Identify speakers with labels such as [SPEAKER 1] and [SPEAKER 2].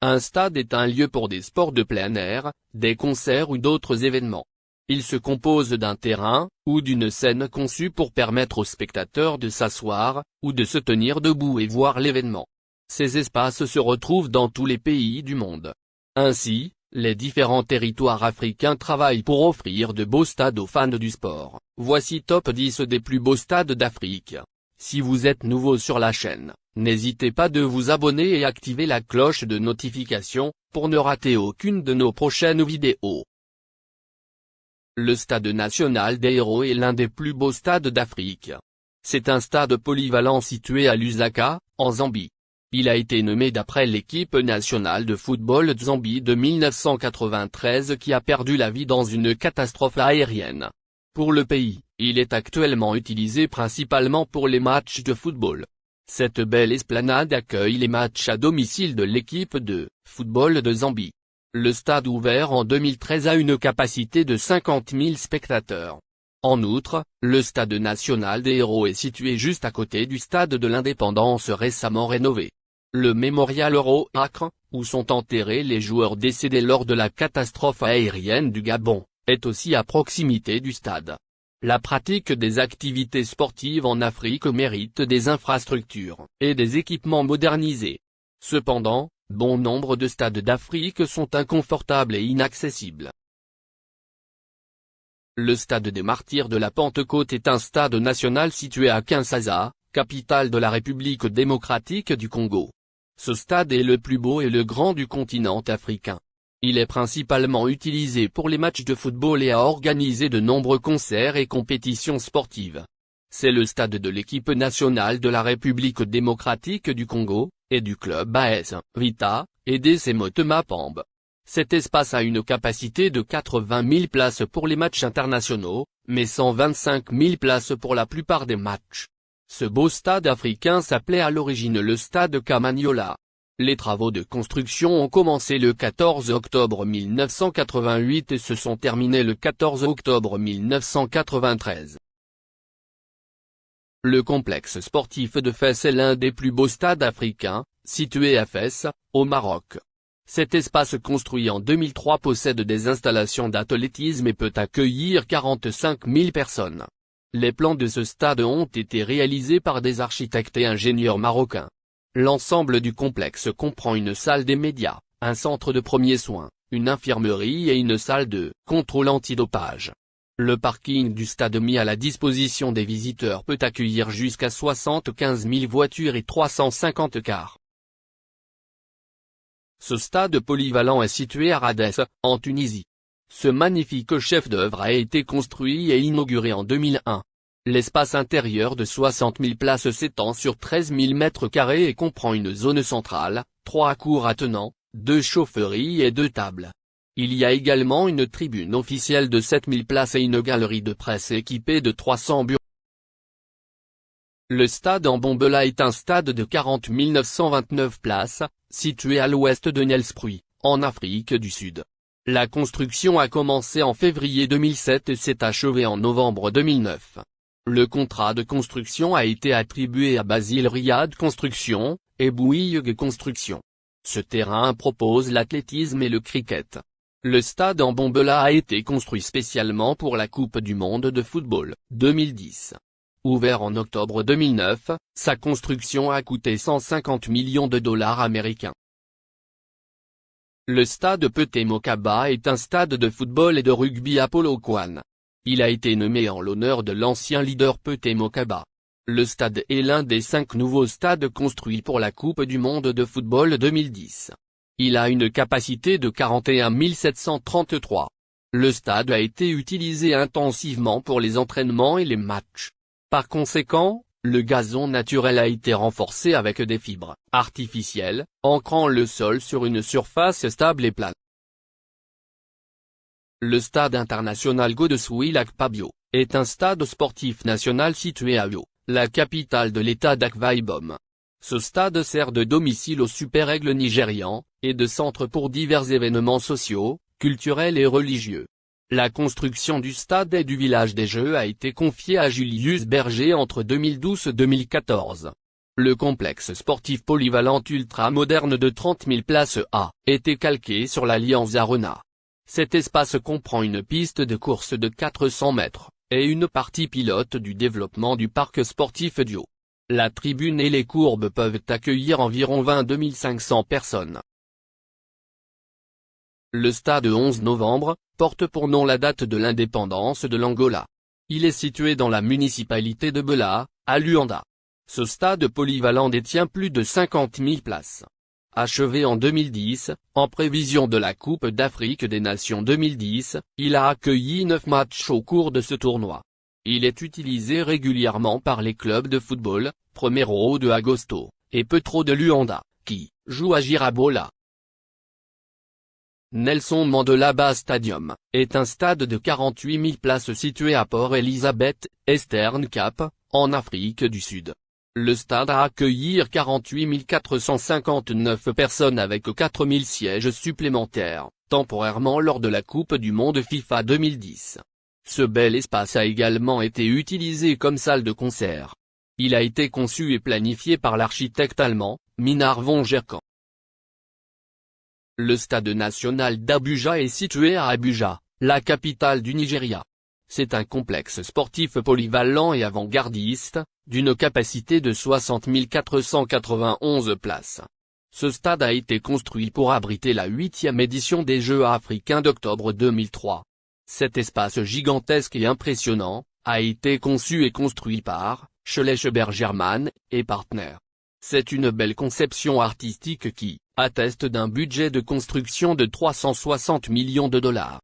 [SPEAKER 1] Un stade est un lieu pour des sports de plein air, des concerts ou d'autres événements. Il se compose d'un terrain, ou d'une scène conçue pour permettre aux spectateurs de s'asseoir, ou de se tenir debout et voir l'événement. Ces espaces se retrouvent dans tous les pays du monde. Ainsi, les différents territoires africains travaillent pour offrir de beaux stades aux fans du sport. Voici top 10 des plus beaux stades d'Afrique. Si vous êtes nouveau sur la chaîne, n'hésitez pas de vous abonner et activer la cloche de notification, pour ne rater aucune de nos prochaines vidéos. Le Stade national des Héros est l'un des plus beaux stades d'Afrique. C'est un stade polyvalent situé à Lusaka, en Zambie. Il a été nommé d'après l'équipe nationale de football de Zambie de 1993 qui a perdu la vie dans une catastrophe aérienne. Pour le pays, il est actuellement utilisé principalement pour les matchs de football. Cette belle esplanade accueille les matchs à domicile de l'équipe de football de Zambie. Le stade ouvert en 2013 a une capacité de 50 000 spectateurs. En outre, le Stade national des Héros est situé juste à côté du Stade de l'Indépendance récemment rénové. Le Mémorial Euro-Accra, où sont enterrés les joueurs décédés lors de la catastrophe aérienne du Gabon, est aussi à proximité du stade. La pratique des activités sportives en Afrique mérite des infrastructures et des équipements modernisés. Cependant, bon nombre de stades d'Afrique sont inconfortables et inaccessibles. Le Stade des Martyrs de la Pentecôte est un stade national situé à Kinshasa, capitale de la République démocratique du Congo. Ce stade est le plus beau et le grand du continent africain. Il est principalement utilisé pour les matchs de football et a organisé de nombreux concerts et compétitions sportives. C'est le stade de l'équipe nationale de la République démocratique du Congo, et du club AS Vita, et DC Motema Pembe. Cet espace a une capacité de 80 000 places pour les matchs internationaux, mais 125 000 places pour la plupart des matchs. Ce beau stade africain s'appelait à l'origine le stade Kamanyola. Les travaux de construction ont commencé le 14 octobre 1988 et se sont terminés le 14 octobre 1993. Le complexe sportif de Fès est l'un des plus beaux stades africains, situé à Fès, au Maroc. Cet espace construit en 2003 possède des installations d'athlétisme et peut accueillir 45 000 personnes. Les plans de ce stade ont été réalisés par des architectes et ingénieurs marocains. L'ensemble du complexe comprend une salle des médias, un centre de premiers soins, une infirmerie et une salle de contrôle antidopage. Le parking du stade mis à la disposition des visiteurs peut accueillir jusqu'à 75 000 voitures et 350 cars. Ce stade polyvalent est situé à Radès, en Tunisie. Ce magnifique chef-d'œuvre a été construit et inauguré en 2001. L'espace intérieur de 60 000 places s'étend sur 13 000 mètres carrés et comprend une zone centrale, 3 cours attenants, 2 chaufferies et 2 tables. Il y a également une tribune officielle de 7 000 places et une galerie de presse équipée de 300 bureaux. Le stade Mbombela est un stade de 40 929 places, situé à l'ouest de Nelspruit, en Afrique du Sud. La construction a commencé en février 2007 et s'est achevée en novembre 2009. Le contrat de construction a été attribué à Basile Riyad Construction, et Bouygues Construction. Ce terrain propose l'athlétisme et le cricket. Le stade Mbombela a été construit spécialement pour la Coupe du monde de football, 2010. Ouvert en octobre 2009, sa construction a coûté 150 millions de dollars américains. Le stade Peté Mokaba est un stade de football et de rugby à Polokwane. Il a été nommé en l'honneur de l'ancien leader Peté Mokaba. Le stade est l'un des 5 nouveaux stades construits pour la Coupe du monde de football 2010. Il a une capacité de 41 733. Le stade a été utilisé intensivement pour les entraînements et les matchs. Par conséquent, le gazon naturel a été renforcé avec des fibres artificielles, ancrant le sol sur une surface stable et plane. Le stade international Godesouil Akpabio est un stade sportif national situé à Uyo, la capitale de l'état d'Akwa Ibom. Ce stade sert de domicile aux Super Eagles nigérians, et de centre pour divers événements sociaux, culturels et religieux. La construction du stade et du village des Jeux a été confiée à Julius Berger entre 2012 et 2014. Le complexe sportif polyvalent ultra-moderne de 30 000 places a été calqué sur l'Allianz Arena. Cet espace comprend une piste de course de 400 mètres, et une partie pilote du développement du parc sportif du Haut. La tribune et les courbes peuvent accueillir environ 22 500 personnes. Le stade 11 novembre, porte pour nom la date de l'indépendance de l'Angola. Il est situé dans la municipalité de Bela, à Luanda. Ce stade polyvalent détient plus de 50 000 places. Achevé en 2010, en prévision de la Coupe d'Afrique des Nations 2010, il a accueilli 9 matchs au cours de ce tournoi. Il est utilisé régulièrement par les clubs de football, Primeiro de Agosto, et Petro de Luanda, qui jouent à Girabola. Nelson Mandela Bay Stadium, est un stade de 48 000 places situé à Port Elizabeth, Eastern Cape, en Afrique du Sud. Le stade a accueilli 48 459 personnes avec 4 000 sièges supplémentaires, temporairement lors de la Coupe du Monde FIFA 2010. Ce bel espace a également été utilisé comme salle de concert. Il a été conçu et planifié par l'architecte allemand, Minar von Gerkan. Le stade national d'Abuja est situé à Abuja, la capitale du Nigeria. C'est un complexe sportif polyvalent et avant-gardiste, d'une capacité de 60 491 places. Ce stade a été construit pour abriter la 8e édition des Jeux africains d'octobre 2003. Cet espace gigantesque et impressionnant, a été conçu et construit par Schleswig-Bergermann et Partner. C'est une belle conception artistique qui atteste d'un budget de construction de 360 millions de $.